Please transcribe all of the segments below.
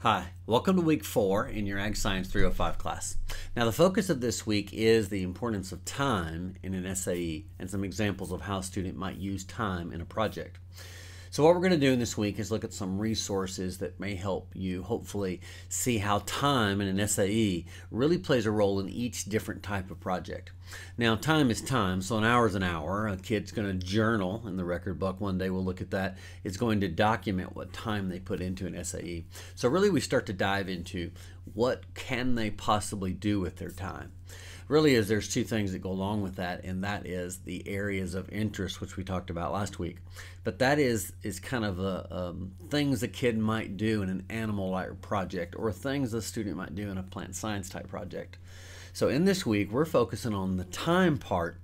Hi, welcome to week 4 in your Ag Science 305 class. Now the focus of this week is the importance of time in an SAE and some examples of how a student might use time in a project. So what we're going to do in this week is look at some resources that may help you hopefully see how time in an SAE really plays a role in each different type of project. Now time is time, so an hour is an hour. A kid's going to journal in the record book. One day we'll look at that. It's going to document what time they put into an SAE. So really we start to dive into what can they possibly do with their time. Really is there's two things that go along with that, and that is the areas of interest, which we talked about last week. But that is kind of things a kid might do in an animal-like project, or things a student might do in a plant science type project. So in this week, we're focusing on the time part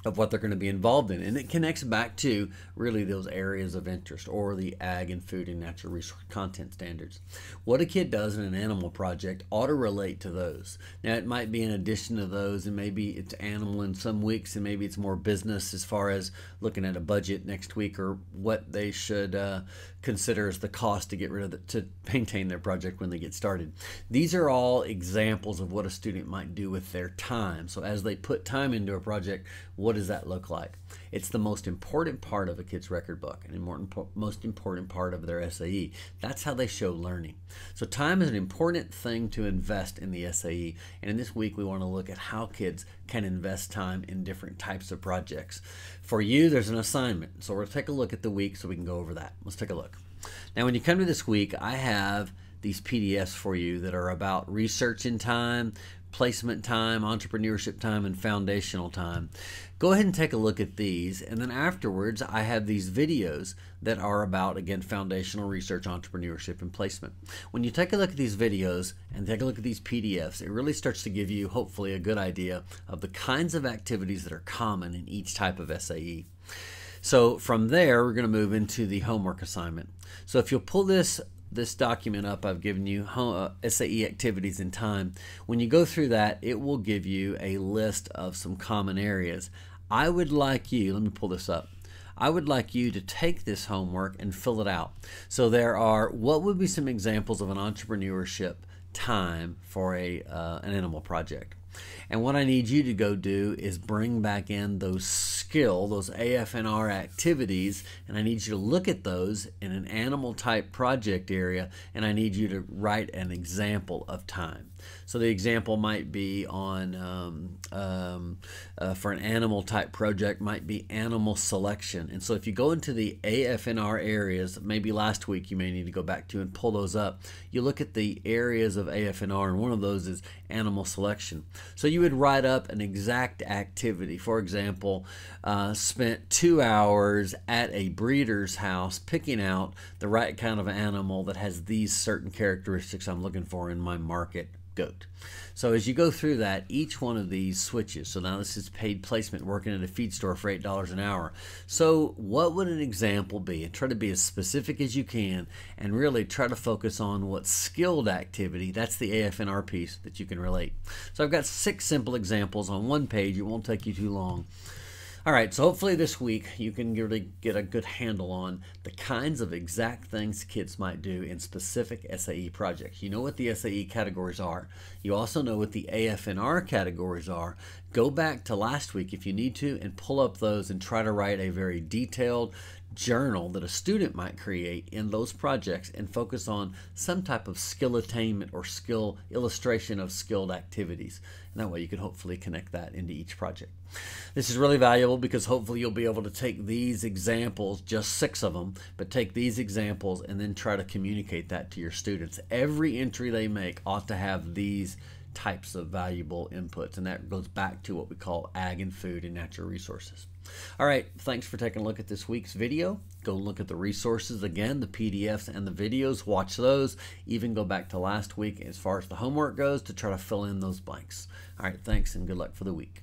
of what they're going to be involved in, and it connects back to really those areas of interest, or the ag and food and natural resource content standards. What a kid does in an animal project ought to relate to those. Now it might be in addition to those, and maybe it's animal in some weeks, and maybe it's more business as far as looking at a budget next week, or what they should consider as the cost to get rid of to maintain their project when they get started. These are all examples of what a student might do with their time. So as they put time into a project, what does that look like? It's the most important part of a kid's record book, and most important part of their SAE. That's how they show learning. So time is an important thing to invest in the SAE, and in this week we want to look at how kids can invest time in different types of projects. For you, there's an assignment, so we'll take a look at the week so we can go over that. Let's take a look. Now when you come to this week, I have these PDFs for you that are about research in time, placement time, entrepreneurship time, and foundational time. Go ahead and take a look at these, and then afterwards I have these videos that are about, again, foundational research, entrepreneurship, and placement. When you take a look at these videos and take a look at these PDFs, it really starts to give you hopefully a good idea of the kinds of activities that are common in each type of SAE. So from there, we're going to move into the homework assignment. So if you'll pull this document up, I've given you SAE activities in time. When you go through that, it will give you a list of some common areas. I would like you, let me pull this up. I would like you to take this homework and fill it out. So there are, what would be some examples of an entrepreneurship time for an animal project? And what I need you to go do is bring back in those those AFNR activities, and I need you to look at those in an animal type project area, and I need you to write an example of time. So the example might be on, for an animal type project, might be animal selection. And so if you go into the AFNR areas, maybe last week you may need to go back to and pull those up. You look at the areas of AFNR, and one of those is animal selection. So you would write up an exact activity. For example, spent 2 hours at a breeder's house picking out the right kind of animal that has these certain characteristics I'm looking for in my market goat. So as you go through that, each one of these switches. So now this is paid placement, working at a feed store for $8 an hour. So what would an example be? And try to be as specific as you can, and really try to focus on what skilled activity, that's the AFNR piece, that you can relate. So I've got 6 simple examples on one page. It won't take you too long. All right, so hopefully this week you can really get a good handle on the kinds of exact things kids might do in specific SAE projects. You know what the SAE categories are. You also know what the AFNR categories are. Go back to last week if you need to and pull up those and try to write a very detailed journal that a student might create in those projects, and focus on some type of skill attainment or skill illustration of skilled activities. And that way you can hopefully connect that into each project. This is really valuable because hopefully you'll be able to take these examples, just 6 of them, but take these examples and then try to communicate that to your students. Every entry they make ought to have these types of valuable inputs, and that goes back to what we call ag and food and natural resources. All right, thanks for taking a look at this week's video. Go look at the resources again, the PDFs and the videos, watch those. Even go back to last week as far as the homework goes to try to fill in those blanks. All right, thanks and good luck for the week.